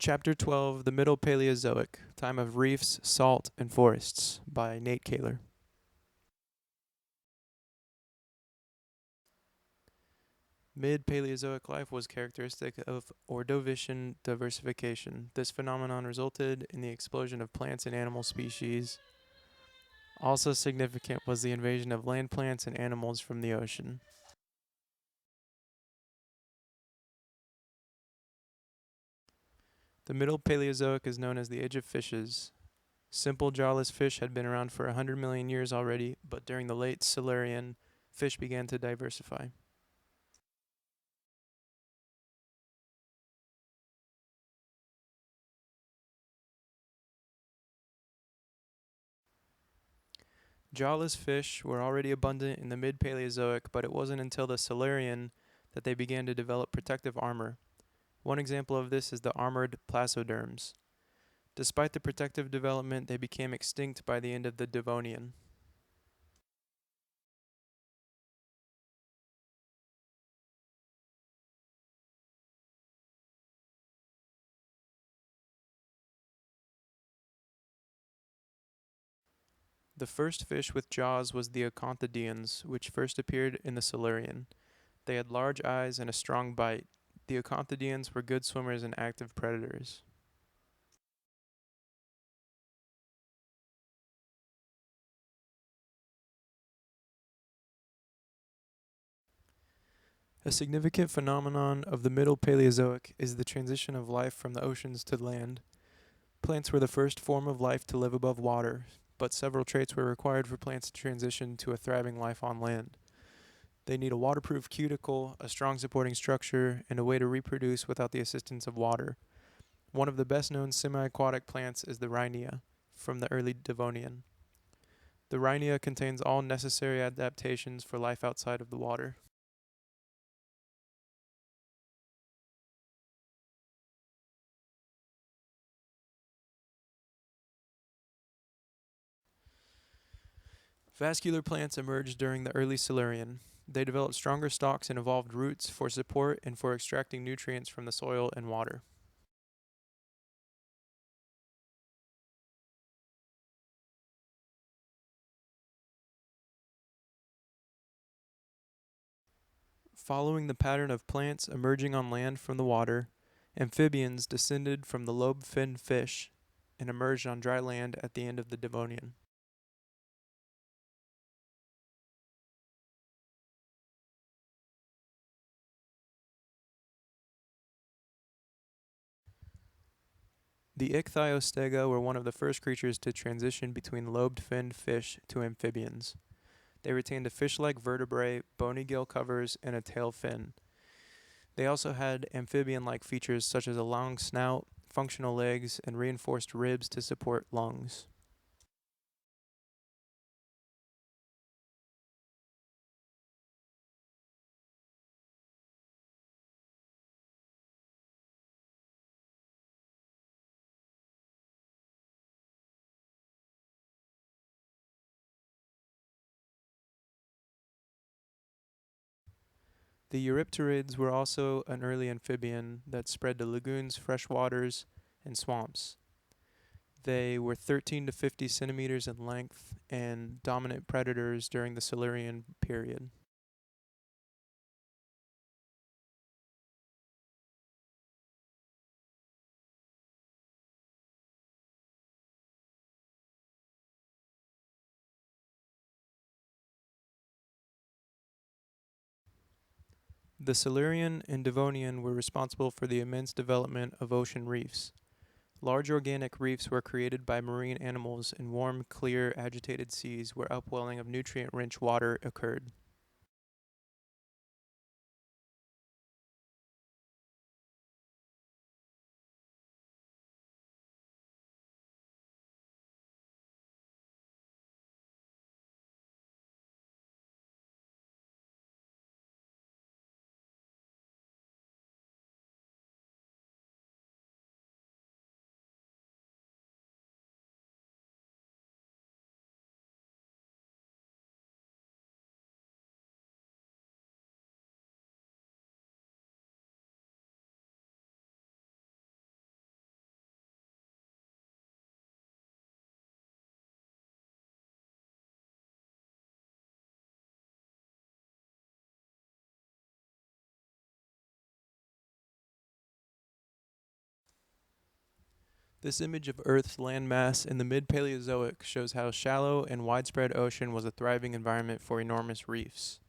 Chapter 12, The Middle Paleozoic, Time of Reefs, Salt, and Forests, by Nate Kaler. Mid-Paleozoic life was characteristic of Ordovician diversification. This phenomenon resulted in the explosion of plants and animal species. Also significant was the invasion of land plants and animals from the ocean. The Middle Paleozoic is known as the Age of Fishes. Simple jawless fish had been around for 100 million years already, but during the late Silurian, fish began to diversify. Jawless fish were already abundant in the mid-Paleozoic, but it wasn't until the Silurian that they began to develop protective armor. One example of this is the armored placoderms. Despite the protective development, they became extinct by the end of the Devonian. The first fish with jaws was the acanthodians, which first appeared in the Silurian. They had large eyes and a strong bite. The acanthodians were good swimmers and active predators. A significant phenomenon of the Middle Paleozoic is the transition of life from the oceans to land. Plants were the first form of life to live above water, but several traits were required for plants to transition to a thriving life on land. They need a waterproof cuticle, a strong supporting structure, and a way to reproduce without the assistance of water. One of the best known semi-aquatic plants is the Rhynia, from the early Devonian. The Rhynia contains all necessary adaptations for life outside of the water. Vascular plants emerged during the early Silurian. They developed stronger stalks and evolved roots for support and for extracting nutrients from the soil and water. Following the pattern of plants emerging on land from the water, amphibians descended from the lobe-finned fish and emerged on dry land at the end of the Devonian. The ichthyostega were one of the first creatures to transition between lobed-finned fish to amphibians. They retained a fish-like vertebrae, bony gill covers, and a tail fin. They also had amphibian-like features such as a long snout, functional legs, and reinforced ribs to support lungs. The Eurypterids were also an early amphibian that spread to lagoons, freshwaters, and swamps. They were 13 to 50 centimeters in length and dominant predators during the Silurian period. The Silurian and Devonian were responsible for the immense development of ocean reefs. Large organic reefs were created by marine animals in warm, clear, agitated seas where upwelling of nutrient-rich water occurred. This image of Earth's landmass in the Mid-Paleozoic shows how shallow and widespread ocean was a thriving environment for enormous reefs.